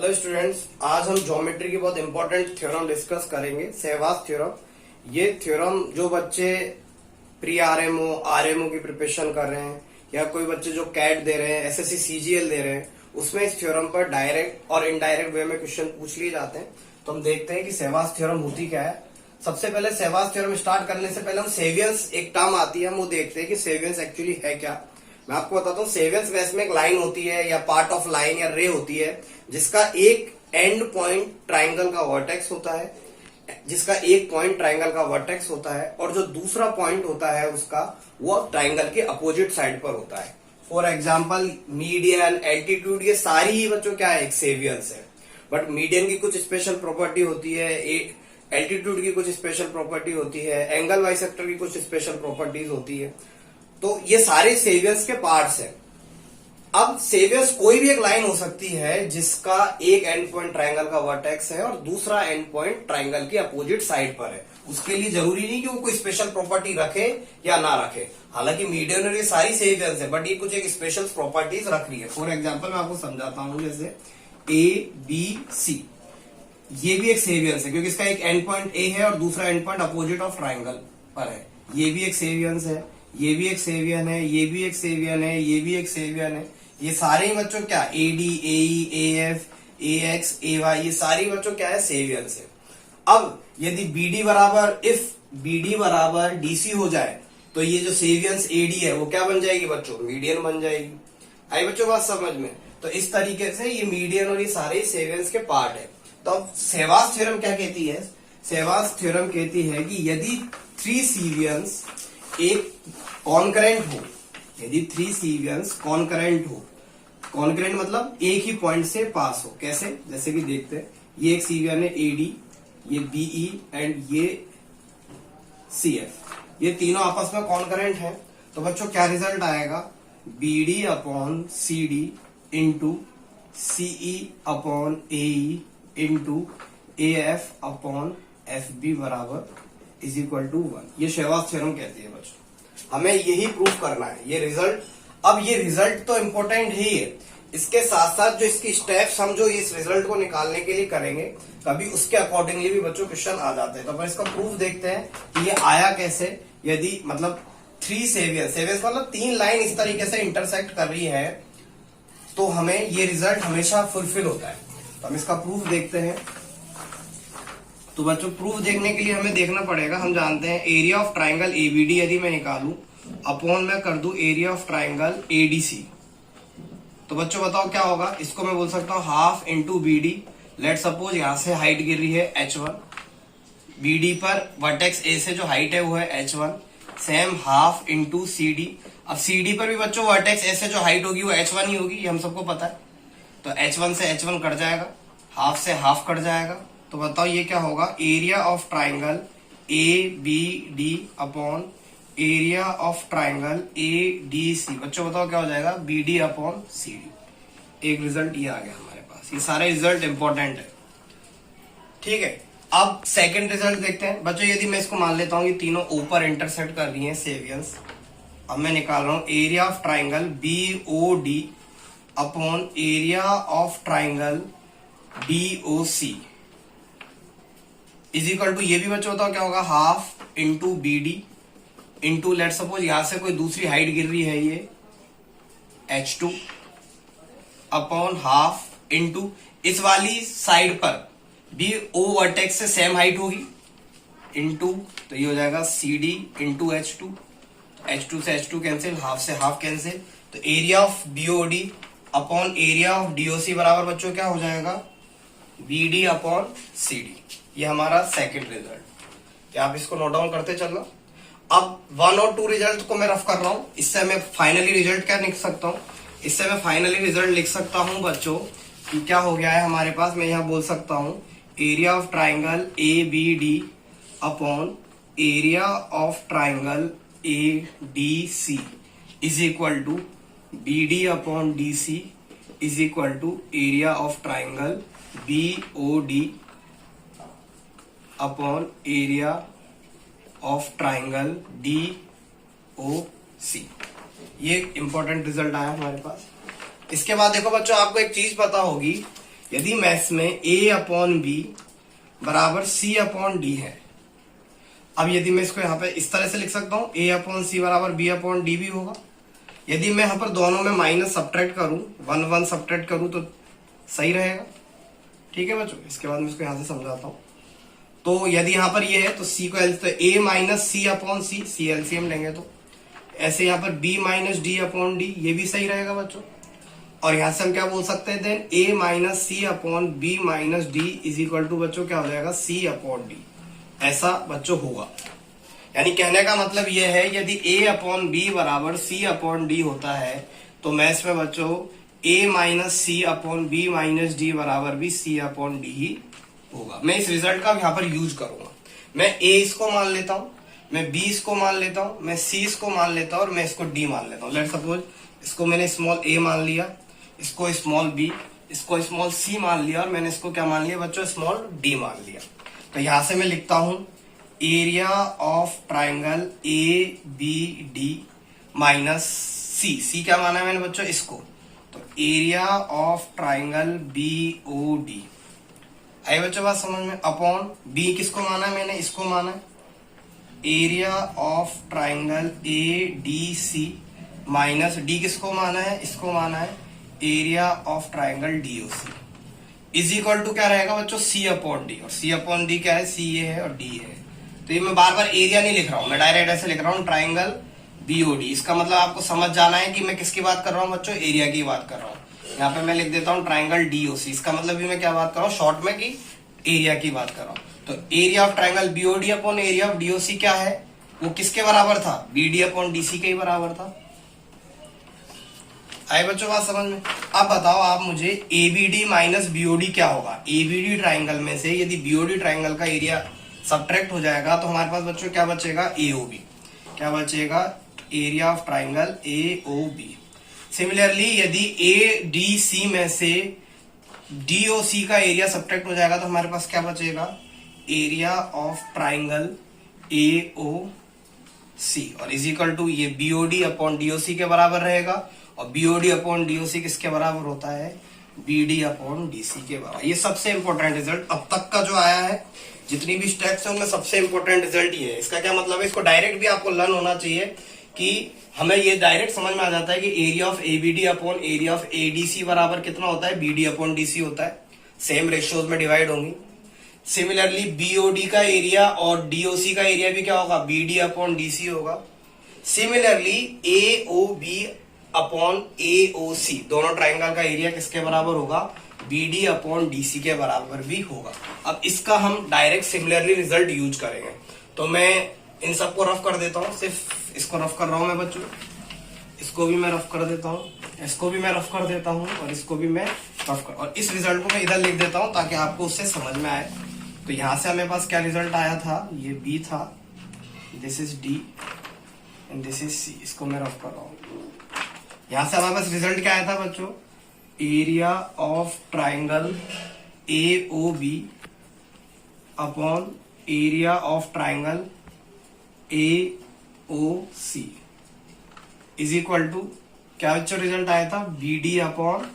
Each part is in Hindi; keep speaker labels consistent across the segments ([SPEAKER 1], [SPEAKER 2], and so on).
[SPEAKER 1] हेलो स्टूडेंट्स, आज हम ज्योमेट्री की बहुत इंपॉर्टेंट थ्योरम डिस्कस करेंगे, सहवाग थ्योरम। ये थ्योरम जो बच्चे प्री आरएमओ आरएमओ की प्रिपरेशन कर रहे हैं या कोई बच्चे जो कैट दे रहे हैं, एसएससी सीजीएल दे रहे हैं, उसमें इस थ्योरम पर डायरेक्ट और इनडायरेक्ट वे में क्वेश्चन पूछ लिए जाते हैं। तो हम देखते हैं कि सहवाग थ्योरम होती क्या है। सबसे पहले सहवाग थ्योरम स्टार्ट करने से पहले हम सेवियंस, एक टर्म आती है, हम वो देखते हैं कि सेवियंस एक्चुअली है क्या। मैं आपको बताता हूँ, सेवियंस वैसे में एक लाइन होती है या पार्ट ऑफ लाइन या रे होती है जिसका एक एंड पॉइंट ट्राइंगल का वर्टेक्स होता है, जिसका एक पॉइंट ट्राइंगल का वर्टेक्स होता है और जो दूसरा पॉइंट होता है उसका वो ट्राइंगल के अपोजिट साइड पर होता है। फॉर एग्जाम्पल मीडियन, एल्टीट्यूड, ये सारी ही बच्चों क्या है, एक सेवियंस है। बट मीडियन की कुछ स्पेशल प्रॉपर्टी होती है, एल्टीट्यूड की कुछ स्पेशल प्रॉपर्टी होती है, एंगल बाइसेक्टर की कुछ स्पेशल प्रॉपर्टीज होती है। तो ये सारे सेवियंस के पार्ट्स हैं। अब सेवियंस कोई भी एक लाइन हो सकती है जिसका एक एंड पॉइंट ट्राइंगल का वर्टेक्स है और दूसरा एंड पॉइंट ट्राइंगल के अपोजिट साइड पर है। उसके लिए जरूरी नहीं कि वो कोई स्पेशल प्रॉपर्टी रखे या ना रखे। हालांकि मीडियन और ये सारी सेवियंस है, बट ये कुछ एक स्पेशल प्रॉपर्टीज रख रही है। फॉर एग्जाम्पल मैं आपको समझाता हूं, जैसे ए बी सी, ये भी एक सेवियंस है क्योंकि इसका एक एंड पॉइंट ए है और दूसरा and point opposite of triangle पर है। ये भी एक सेवियंस है, ये भी एक सेवियन है, ये भी एक सेवियन है, ये भी एक सेवियन है। ये सारे ही बच्चों क्या, A D, A E, A F, A X, A Y, ये सारी बच्चों क्या है, सेवियंस है। अब यदि बीडी बराबर, इफ बीडी बराबर डीसी हो जाए तो ये जो सेवियंस एडी है वो क्या बन जाएगी बच्चों, मीडियन बन जाएगी। आई बच्चों बात समझ में? तो इस तरीके से ये मीडियन और ये सारे सेवियंस के पार्ट है। तो अब सहवाग थ्योरम क्या कहती है? सहवाग थ्योरम कहती है कि यदि थ्री सेवियंस एक कॉन्करेंट हो, यदि थ्री सेवियंस कॉन्करेंट हो, कॉन्करेंट मतलब एक ही पॉइंट से पास हो। कैसे? जैसे कि देखते हैं, ये एक सेवियन है एडी, ये बीई एंड ये सीएफ, ये तीनों आपस में कॉन्करेंट है। तो बच्चों क्या रिजल्ट आएगा, BD upon CD into CE upon AE into AF upon F B बराबर इज इक्वल टू 1। ये सहवाग थ्योरम कहती है बच्चों। हमें यही प्रूव करना है, ये रिजल्ट। अब ये रिजल्ट तो इम्पोर्टेंट ही है, इसके साथ साथ जो इसकी स्टेप्स हम जो इस रिजल्ट को निकालने के लिए करेंगे, कभी उसके अकॉर्डिंगली भी बच्चों क्वेश्चन आ जाते हैं। तो अपन इसका प्रूफ देखते हैं कि ये आया कैसे। यदि मतलब थ्री सेवियंस, सेवियंस मतलब तीन लाइन इस तरीके से इंटरसेक्ट कर रही है तो हमें ये रिजल्ट हमेशा फुलफिल होता है। तो हम इसका प्रूफ देखते हैं। तो बच्चों प्रूफ देखने के लिए हमें देखना पड़ेगा, हम जानते हैं एरिया ऑफ ट्राइंगल एबीडी यदि मैं निकालूं अपॉन मैं कर दूं एरिया ऑफ ट्राइंगल एडीसी, तो बच्चों बताओ क्या होगा। इसको मैं बोल सकता हूं half into BD. Let suppose यहां से हाइट गिर रही है h1, बीडी पर वर्टेक्स ए से जो हाइट है वो है h1, same half into CD. अब सीडी पर भी बच्चों वर्टेक्स ए से जो हाइट होगी वो h1 ही होगी, ये हम सबको पता है। तो h1 से h1 कट जाएगा, हाफ से हाफ कट जाएगा। तो बताओ ये क्या होगा, area of triangle A B D upon area of triangle A D C. बच्चों बताओ क्या हो जाएगा, B D upon C D. एक रिजल्ट ये आ गया हमारे पास। ये सारे रिजल्ट इंपॉर्टेंट है, ठीक है। अब सेकंड रिजल्ट देखते हैं बच्चों। यदि मैं इसको मान लेता हूं कि तीनों ऊपर इंटरसेक्ट कर रही हैं सेवियंस, अब मैं निकाल रहा हूं area of triangle B O D upon area of triangle D O C is equal to, ये भी बच्चों बताओ क्या होगा, half into B D into let suppose यहां से कोई दूसरी हाइट गिर रही है ये h2 अपॉन हाफ इंटू इस वाली साइड पर भी ओ वर्टेक्स से सेम हाइट होगी इंटू, तो ये हो जाएगा C D into h2, h2 से h2 कैंसिल, हाफ से हाफ कैंसिल। तो area of BOD upon area of DOC बराबर बच्चों क्या हो जाएगा, B D upon C D. ये हमारा सेकंड रिजल्ट। क्या आप इसको नोट डाउन करते चलना। अब 1 और 2 रिजल्ट को मैं रफ कर रहा हूं, इससे मैं फाइनली रिजल्ट क्या लिख सकता हूं, इससे मैं फाइनली रिजल्ट लिख सकता हूं बच्चों कि क्या हो गया है हमारे पास। मैं यहां बोल सकता हूं area of triangle A B D upon area of triangle A D C is equal to B D upon D C is equal to area of triangle B O D upon area of triangle D O C. ये इंपॉर्टेंट रिजल्ट आया हमारे पास। इसके बाद देखो बच्चों, आपको एक चीज पता होगी यदि मैथ्स में ए अपॉन बी बराबर सी अपॉन डी है, अब यदि मैं इसको यहाँ पे इस तरह से लिख सकता हूं, ए अपॉन सी बराबर बी अपॉन डी भी होगा। यदि मैं यहाँ पर दोनों में माइनस सब्ट्रैक्ट करूं, 1 1 सब्ट्रैक्ट करूं तो सही रहेगा। ठीक है बच्चों, इसके बाद मैं इसको यहां से समझाता हूं। तो यदि यहाँ पर ये है तो सी को तो A minus C upon C LCM लेंगे तो ऐसे यहाँ पर B minus D upon D, ये भी सही रहेगा बच्चों। और यहां से हम क्या बोल सकते हैं, then A minus C upon B minus D is equal to बच्चों क्या हो जाएगा, सी अपॉन डी। ऐसा बच्चों होगा। यानी कहने का मतलब यह है, यदि a अपॉन बी बराबर सी अपॉन डी होता है तो मैथ्स में बच्चों a minus C upon B minus D बराबर भी सी अपॉन डी ही होगा। मैं इस रिजल्ट का यहाँ पर यूज करूंगा। मैं a इसको मान लेता हूं, मैं b इसको मान लेता हूं, मैं c इसको मान लेता हूं और मैं इसको d मान लेता हूं। लेट सपोज इसको मैंने स्मॉल a मान लिया, इसको स्मॉल b, इसको स्मॉल c मान लिया और मैंने इसको क्या मान लिया बच्चों, स्मॉल d मान लिया। तो यहां से मैं लिखता हूं area of triangle A B D minus C क्या माना है मैंने बच्चों, इसको। तो area of triangle B O D, आए बच्चों बात समझ में। अपॉन बी किसको माना है मैंने, इसको माना है। Area of triangle A D C minus D किसको माना है, इसको माना है area of triangle D O C is equal to क्या रहेगा बच्चों, सी अपॉन डी। और सी अपॉन डी क्या है, सी ये है और डी है। तो ये मैं बार बार एरिया नहीं लिख रहा हूं, मैं डायरेक्ट ऐसे लिख रहा हूं ट्राइंगल बीओडी। इसका मतलब आपको समझ जाना है कि मैं किसकी बात कर रहा हूं बच्चों, एरिया की बात कर रहा हूं। यहाँ पे मैं लिख देता हूं ट्राइंगल डीओसी। इसका मतलब भी मैं क्या बात कर रहा हूँ शॉर्ट में, कि एरिया की बात कर रहा हूँ। तो area of triangle BOD upon area of DOC क्या है, वो किसके बराबर था, बीडी अपॉन डीसी के ही बराबर था। आए बच्चों बात समझ में। अब बताओ आप मुझे एबीडी माइनस बीओडी क्या होगा। एबीडी ट्राइंगल में से यदि बीओडी ट्राइंगल का एरिया सब्ट्रैक्ट हो जाएगा तो हमारे पास बच्चों क्या बचेगा, एओबी। क्या बचेगा, area of triangle AOB. Similarly यदि ए डी सी में से डीओसी का एरिया सब्ट्रैक्ट हो जाएगा तो हमारे पास क्या बचेगा, एरिया ऑफ ट्राइंगल एओ सी। और इज इक्वल टू ये बीओडी अपॉन डीओसी के बराबर रहेगा। और बीओडी अपॉन डीओसी किसके बराबर होता है, बीडी अपॉन डीसी के बराबर। ये सबसे इंपॉर्टेंट रिजल्ट अब तक का जो आया है, जितनी भी स्टेप्स है उनमें सबसे इंपॉर्टेंट रिजल्ट ये है। इसका क्या मतलब है, इसको डायरेक्ट भी आपको लर्न होना चाहिए कि हमें ये डायरेक्ट समझ में आ जाता है कि area of ABD upon area of ADC बराबर कितना होता है, बीडी अपॉन डीसी होता है। सेम रेशियोज में डिवाइड होंगी। सिमिलरली बीओडी का एरिया और डीओसी का एरिया भी क्या होगा, बीडी अपॉन डीसी होगा। सिमिलरली एओबी अपॉन एओसी, दोनों ट्राइंगल का एरिया किसके बराबर होगा, बीडी अपॉन डीसी के बराबर भी होगा। अब इसका हम डायरेक्ट सिमिलरली रिजल्ट यूज करेंगे। तो मैं इन सबको रफ कर देता हूं, सिर्फ इसको रफ कर रहा हूं मैं बच्चों, इसको भी मैं रफ कर देता हूं, इसको भी मैं रफ कर देता हूं और इसको भी मैं रफ कर, और इस रिजल्ट को मैं इधर लिख देता हूं ताकि आपको उससे समझ में आए। तो यहां से हमें पास क्या रिजल्ट आया था, ये बी था, this is D and this is C. इसको मैं रफ कर रहा हूं। यहां से हमारे पास रिजल्ट क्या आया था बच्चों, area of triangle AOB upon area of triangle AOC is equal to क्या बच्चों रिजल्ट आया था, बीडी अपॉन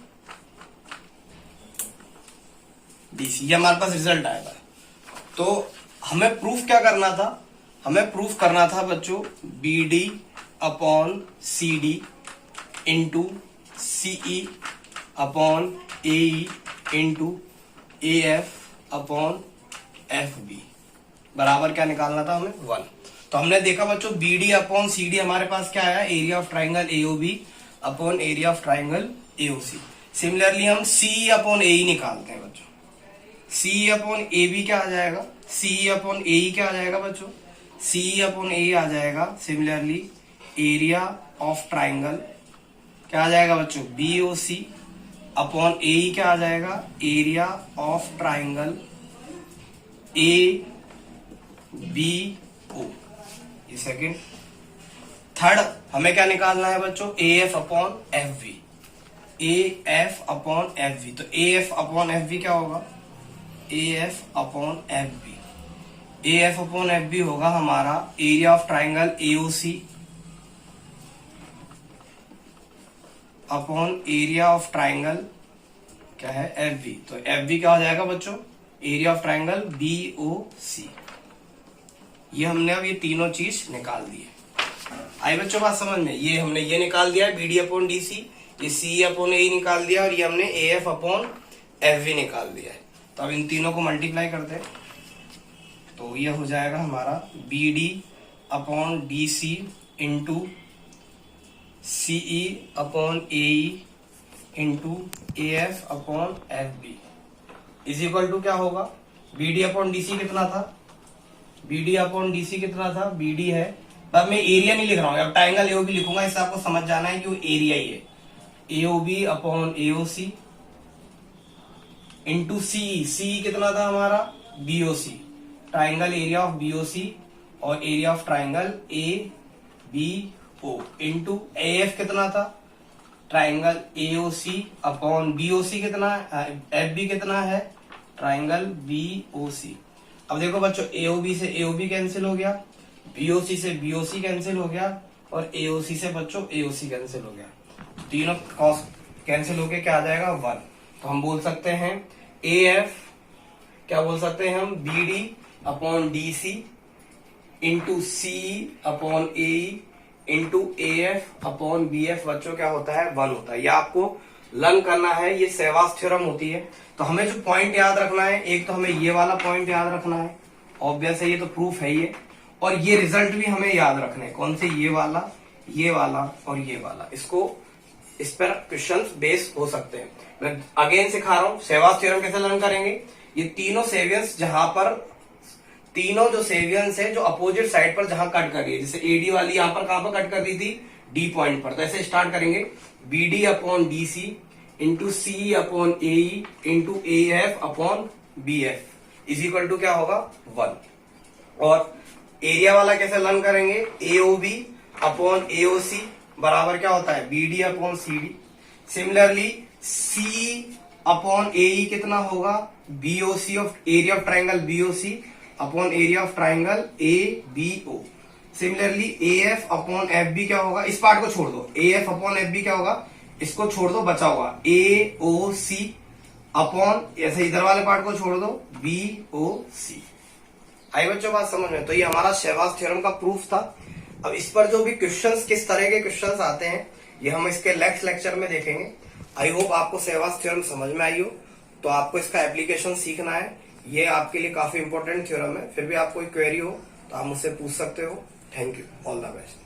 [SPEAKER 1] डीसी। ये हमारे पास रिजल्ट आया था। तो हमें प्रूफ क्या करना था, हमें प्रूफ करना था बच्चों BD upon CD into CE upon AE into AF upon F B बराबर क्या निकालना था हमें, 1। तो हमने देखा बच्चों बीडी अपॉन सीडी हमारे पास क्या आया, area of triangle AOB upon area of triangle AOC. Similarly हम सी अपॉन एई निकालते हैं बच्चों। सी अपॉन ए बी क्या आ जाएगा, सी अपॉन एई क्या आ जाएगा बच्चों, सी अपॉन ए आ जाएगा। सिमिलरली एरिया ऑफ ट्राइंगल क्या आ जाएगा बच्चों, बी ओ सी अपॉन ए क्या आ जाएगा, area of triangle A B O. ये सेकंड। थर्ड हमें क्या निकालना है बच्चों, A F upon F V, A F upon F V. तो A F upon F V क्या होगा, A F upon F B. A F upon F B होगा हमारा area of triangle AOC upon area of triangle क्या है, एफ बी। तो एफ बी क्या हो जाएगा बच्चों, area of triangle B O C. ये हमने अब ये तीनों चीज निकाल दी है। आई बच्चों बात समझ में, ये हमने ये निकाल दिया है B D upon D C, ये सी अपॉन ए निकाल दिया, और ये हमने A F upon F V निकाल दिया है। तो अब इन तीनों को मल्टीप्लाई करते हैं, तो ये हो जाएगा हमारा B D upon D C into C E upon A E into A F upon F B is equal to क्या होगा, B D upon D C कितना था, B D upon D C कितना था, बी डी है, अब मैं एरिया नहीं लिख रहा हूँ, अब ट्राइंगल एओबी लिखूंगा, इससे आपको समझ जाना है कि वो एरिया ही है, AOB upon AOC into C, C कितना था हमारा, BOC, triangle area of BOC और area of triangle A B O into AF कितना था, ट्राइंगल एओसी अपॉन बीओसी कितना है, एफ बी कितना है, ट्राइंगल बीओसी। अब देखो बच्चों, एओबी से एओबी कैंसिल हो गया, बीओसी से बीओसी कैंसिल हो गया, और एओसी से बच्चों एओसी कैंसिल हो गया, तीनों कॉस कैंसिल होके क्या आ जाएगा, 1। तो हम बोल सकते हैं ए एफ, क्या बोल सकते हैं हम, B D upon D C into C upon A into A F upon B F बच्चों क्या होता है, 1 होता है। ये आपको लर्न करना है, ये सहवाग थ्योरम होती है। तो हमें जो पॉइंट याद रखना है, एक तो हमें ये वाला पॉइंट याद रखना है, ऑब्वियस है, ये तो प्रूफ है ये, और ये रिजल्ट भी हमें याद रखना है, कौन से, ये वाला और ये वाला। इसको इस पर क्वेश्चन बेस हो सकते हैं। मैं अगेन सिखा रहा हूं, सहवाग थ्योरम कैसे लर्न करेंगे, ये तीनों सेवियंस जहां पर, तीनों जो सेवियंस है जो अपोजिट साइड पर जहां कट कर रही है, जैसे एडी वाली यहां पर कहां पर कट कर रही थी, डी पॉइंट पर, तो ऐसे स्टार्ट करेंगे, B D upon D C into C upon A into A F upon B F is equal to क्या होगा, 1। और एरिया वाला कैसे लर्न करेंगे, एओबी अपॉन एओसी बराबर क्या होता है, B D upon C D. Similarly C upon A कितना होगा, BOC of area of triangle BOC upon area of triangle A B O. Similarly A F upon F B क्या होगा, इस पार्ट को छोड़ दो, A F upon F B क्या होगा, इसको छोड़ दो, बचा होगा ए ओ सी अपॉन, ऐसे इधर वाले पार्ट को छोड़ दो, बी ओ सी। आई बच्चों बात समझ में। तो ये हमारा सहवाग थ्योरम का प्रूफ था। अब इस पर जो भी क्वेश्चंस, किस तरह के क्वेश्चंस आते हैं, ये हम इसके नेक्स्ट लेक्चर में देखेंगे। आई होप आपको सहवाग थ्योरम समझ में आई हो। तो आपको इसका एप्लीकेशन सीखना है, ये आपके लिए काफी इंपॉर्टेंट थ्योरम है। फिर भी आपको कोई क्वेरी हो तो आप मुझसे पूछ सकते हो। Thank you, all the best.